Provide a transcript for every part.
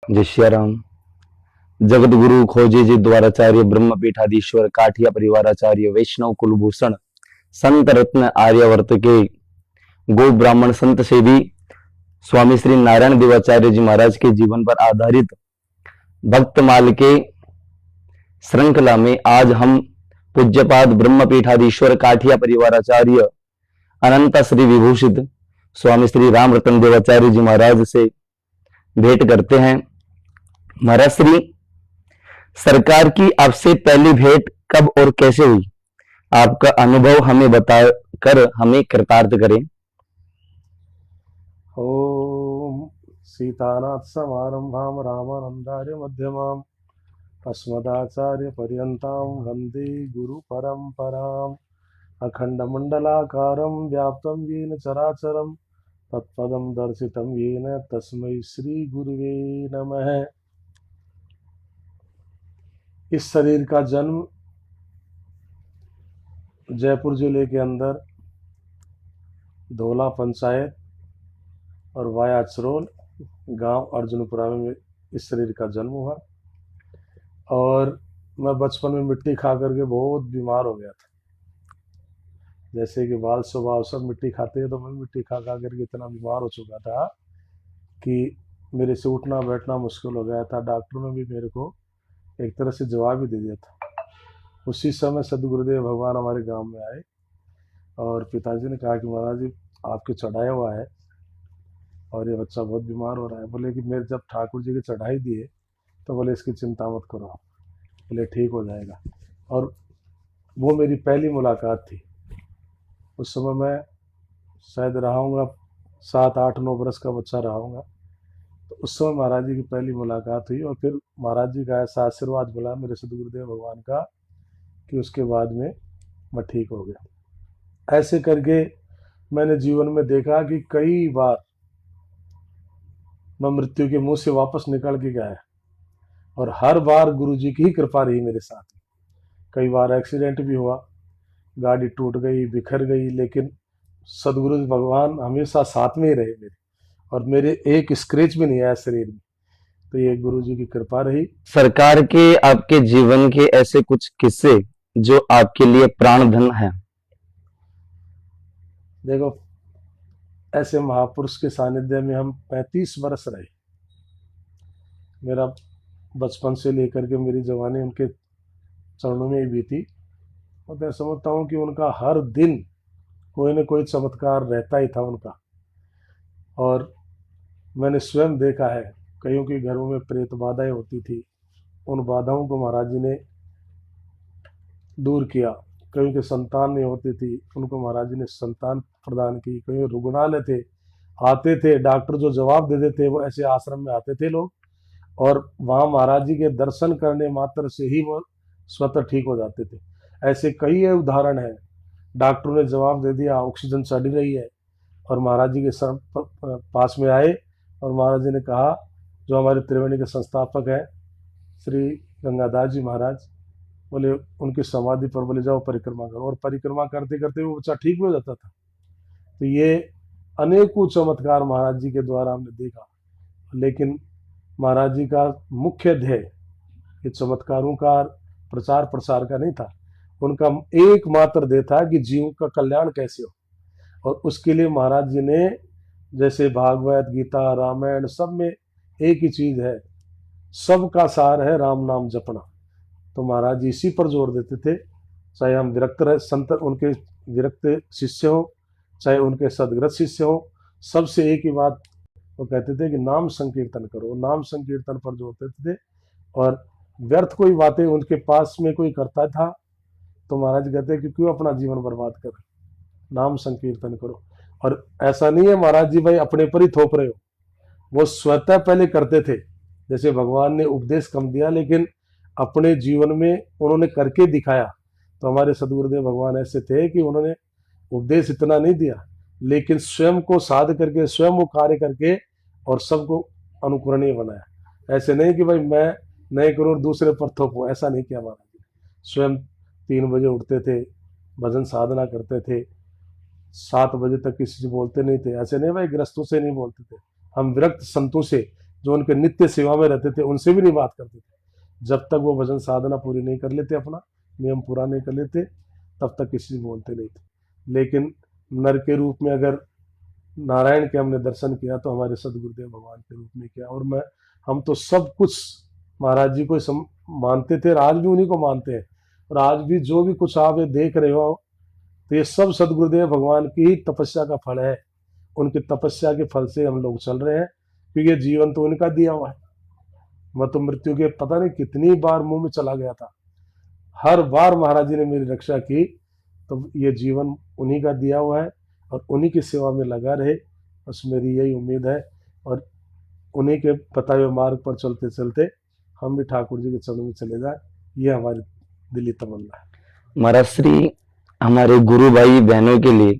जय श्री राम। जगत गुरु खोजे जी द्वाराचार्य ब्रह्म पीठाधीश्वर काठिया परिवाराचार्य वैष्णव कुलभूषण संत रत्न आर्यावर्त के गो ब्राह्मण संत सेवी स्वामी श्री नारायण देवाचार्य जी महाराज के जीवन पर आधारित भक्तमाल के श्रृंखला में आज हम पूज्यपाद ब्रह्म पीठाधीश्वर काठिया परिवाराचार्य अनंत श्री विभूषित स्वामी श्री राम रतन देवाचार्य जी महाराज से भेंट करते हैं। महाराज श्री, सरकार की आपसे पहली भेंट कब और कैसे हुई? आपका अनुभव हमें बताकर हमें कृतार्थ करें। ओम सीतानाथ समारंभाम रामानंदार्य मध्यमाम अस्मदाचार्य पर्यंताम वंदे गुरु परंपराम अखंड मंडलाकारं व्याप्तं येन चराचरं तत्पदं दर्शितं येन तस्मै श्री गुरुवे नमः। इस शरीर का जन्म जयपुर जिले के अंदर धोला पंचायत और वाया चरोल गांव अर्जुनपुरा में इस शरीर का जन्म हुआ। और मैं बचपन में मिट्टी खा करके बहुत बीमार हो गया था। जैसे कि बाल स्वभाव सब मिट्टी खाते हैं, तो मैं मिट्टी खा खा करके इतना बीमार हो चुका था कि मेरे से उठना बैठना मुश्किल हो गया था। डॉक्टर ने भी मेरे को एक तरह से जवाब ही दे दिया था। उसी समय सदगुरुदेव भगवान हमारे गांव में आए और पिताजी ने कहा कि महाराज जी, आपके चढ़ाया हुआ है और ये बच्चा बहुत बीमार हो रहा है। बोले कि मेरे जब ठाकुर जी की चढ़ाई दिए तो बोले इसकी चिंता मत करो, बोले ठीक हो जाएगा। और वो मेरी पहली मुलाकात थी। उस समय मैं शायद रहा हूँगा 7, 8, 9 बरस का बच्चा रहा हूँगा। तो उस समय महाराज जी की पहली मुलाकात हुई और फिर महाराज जी का ऐसा आशीर्वाद मिला मेरे सदगुरुदेव भगवान का कि उसके बाद में मैं ठीक हो गया। ऐसे करके मैंने जीवन में देखा कि कई बार मैं मृत्यु के मुंह से वापस निकल के गया और हर बार गुरु जी की ही कृपा रही मेरे साथ। कई बार एक्सीडेंट भी हुआ, गाड़ी टूट गई, बिखर गई, लेकिन सदगुरु भगवान हमेशा साथ में ही रहे मेरे, और मेरे एक स्क्रैच भी नहीं आया शरीर में। तो ये गुरु जी की कृपा रही। सरकार के आपके जीवन के ऐसे कुछ किस्से जो आपके लिए प्राणधन है? देखो, ऐसे महापुरुष के सानिध्य में हम 35 वर्ष रहे। मेरा बचपन से लेकर के मेरी जवानी उनके चरणों में ही बीती। और मैं समझता हूँ कि उनका हर दिन कोई न कोई चमत्कार रहता ही था उनका। और मैंने स्वयं देखा है, कईयों के घरों में प्रेत बाधाएं होती थी, उन बाधाओं को महाराज जी ने दूर किया। कईयों के संतान नहीं होती थी, उनको महाराज जी ने संतान प्रदान की। कईयों रुग्णालय थे, आते थे डॉक्टर जो जवाब दे देते, वो ऐसे आश्रम में आते थे लोग, और वहाँ महाराज जी के दर्शन करने मात्र से ही वो स्वतः ठीक हो जाते थे। ऐसे कई उदाहरण हैं। डॉक्टरों ने जवाब दे दिया, ऑक्सीजन चढ़ रही है, और महाराज जी के पास में आए और महाराज जी ने कहा, जो हमारे त्रिवेणी के संस्थापक हैं श्री गंगादास जी महाराज, बोले उनकी समाधि पर बोले जाओ परिक्रमा करो, और परिक्रमा करते करते वो बच्चा ठीक हो जाता था। तो ये अनेकों चमत्कार महाराज जी के द्वारा हमने देखा। लेकिन महाराज जी का मुख्य ध्येय ये चमत्कारों का प्रचार प्रसार का नहीं था। उनका एकमात्र ध्येय था कि जीव का कल्याण कैसे हो, और उसके लिए महाराज जी ने, जैसे भागवत गीता रामायण सब में एक ही चीज है, सबका सार है राम नाम जपना। तो महाराज जी इसी पर जोर देते थे। चाहे हम विरक्त संत उनके विरक्त शिष्य हो, चाहे उनके सदग्रस्त शिष्य हो, सबसे एक ही बात वो कहते थे कि नाम संकीर्तन करो। नाम संकीर्तन पर जोर देते थे। और व्यर्थ कोई बातें उनके पास में कोई करता था तो महाराज कहते कि क्यों अपना जीवन बर्बाद कर, नाम संकीर्तन करो। और ऐसा नहीं है महाराज जी भाई अपने पर ही थोप रहे हो, वो स्वतः पहले करते थे। जैसे भगवान ने उपदेश कम दिया, लेकिन अपने जीवन में उन्होंने करके दिखाया। तो हमारे सदगुरुदेव भगवान ऐसे थे कि उन्होंने उपदेश इतना नहीं दिया, लेकिन स्वयं को साध करके, स्वयं वो कार्य करके और सबको अनुकरणीय बनाया। ऐसे नहीं कि भाई मैं नहीं करूँ दूसरे पर थोपूं, ऐसा नहीं किया महाराज जी। स्वयं 3 बजे उठते थे, भजन साधना करते थे, 7 बजे तक किसी से बोलते नहीं थे। ऐसे नहीं भाई गृहस्थों से नहीं बोलते थे, हम विरक्त संतों से जो उनके नित्य सेवा में रहते थे उनसे भी नहीं बात करते थे। जब तक वो भजन साधना पूरी नहीं कर लेते, अपना नियम पूरा नहीं कर लेते, तब तक किसी से बोलते नहीं थे। लेकिन नर के रूप में अगर नारायण के हमने दर्शन किया तो हमारे सदगुरुदेव भगवान के रूप में किया। और हम तो सब कुछ महाराज जी को मानते थे और आज भी उन्हीं को मानते हैं। और आज भी जो भी कुछ आप ये देख रहे हो तो ये सब सदगुरुदेव भगवान की ही तपस्या का फल है। उनकी तपस्या के फल से हम लोग चल रहे हैं, क्योंकि ये जीवन तो उनका दिया हुआ है। मैं तो मृत्यु के पता नहीं कितनी बार मुंह में चला गया था, हर बार महाराज जी ने मेरी रक्षा की। तो ये जीवन उन्हीं का दिया हुआ है और उन्हीं की सेवा में लगा रहे, बस मेरी यही उम्मीद है। और उन्हीं के बताए हुए मार्ग पर चलते चलते हम भी ठाकुर जी के चरणों में चले जाए, ये हमारी दिली तमन्ना है। महाराज श्री, हमारे गुरु भाई बहनों के लिए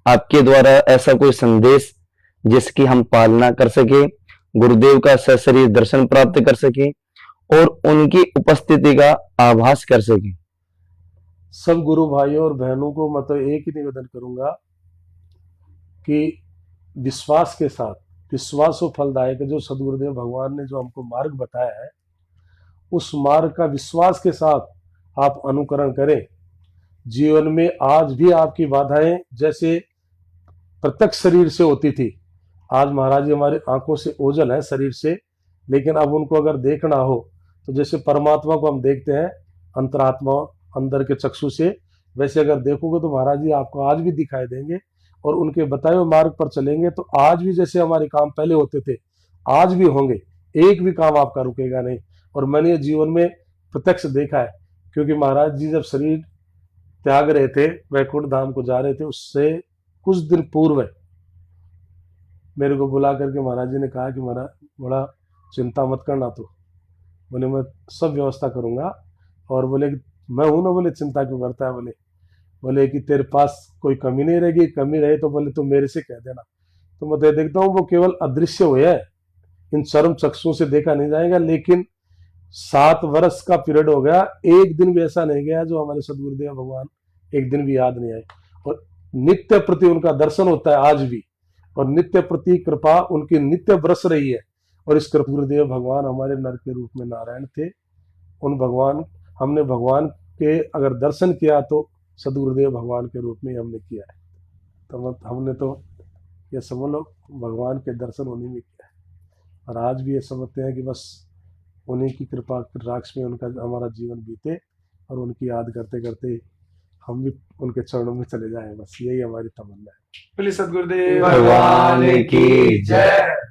आपके द्वारा ऐसा कोई संदेश जिसकी हम पालना कर सके, गुरुदेव का सशरीर दर्शन प्राप्त कर सके और उनकी उपस्थिति का आभास कर सके। सब गुरु भाइयों और बहनों को मैं तो एक ही निवेदन करूंगा कि विश्वास के साथ, विश्वास और फलदायक जो सदगुरुदेव भगवान ने जो हमको मार्ग बताया है, उस मार्ग का विश्वास के साथ आप अनुकरण करें। जीवन में आज भी आपकी बाधाएं जैसे प्रत्यक्ष शरीर से होती थी, आज महाराज जी हमारी आंखों से ओझल है शरीर से, लेकिन अब उनको अगर देखना हो तो जैसे परमात्मा को हम देखते हैं अंतरात्मा अंदर के चक्षु से, वैसे अगर देखोगे तो महाराज जी आपको आज भी दिखाई देंगे। और उनके बताए हुए मार्ग पर चलेंगे तो आज भी जैसे हमारे काम पहले होते थे आज भी होंगे, एक भी काम आपका रुकेगा नहीं। और मैंने ये जीवन में प्रत्यक्ष देखा है, क्योंकि महाराज जी जब शरीर त्याग रहे थे, वैकुंठ धाम को जा रहे थे, उससे कुछ दिन पूर्व मेरे को बुला करके महाराज जी ने कहा कि महाराज बड़ा चिंता मत करना, तो बोले मैं सब व्यवस्था करूंगा। और बोले कि मैं हूं ना, बोले चिंता क्यों करता है, बोले कि तेरे पास कोई कमी नहीं रहेगी, कमी रहे तो बोले तुम मेरे से कह देना। तो मैं देखता हूँ वो केवल अदृश्य हुए है, इन चरम चक्षुओं से देखा नहीं जाएगा। लेकिन 7 वर्ष का पीरियड हो गया, एक दिन भी ऐसा नहीं गया जो हमारे सदगुरुदेव भगवान एक दिन भी याद नहीं आए। और नित्य प्रति उनका दर्शन होता है आज भी, और नित्य प्रति कृपा उनकी नित्य बरस रही है। और इस गुरुदेव भगवान हमारे नर के रूप में नारायण थे। उन भगवान, हमने भगवान के अगर दर्शन किया तो सदगुरुदेव भगवान के रूप में हमने किया है। तो हमने तो ये समझ लो भगवान के दर्शन उन्हीं में किया है। और आज भी ये समझते हैं कि बस उन्हीं की कृपा राक्ष में उनका हमारा जीवन बीते, और उनकी याद करते करते हम भी उनके चरणों में चले जाएं, बस यही हमारी तमन्ना है। बोले सदगुरुदेव भगवान की जय।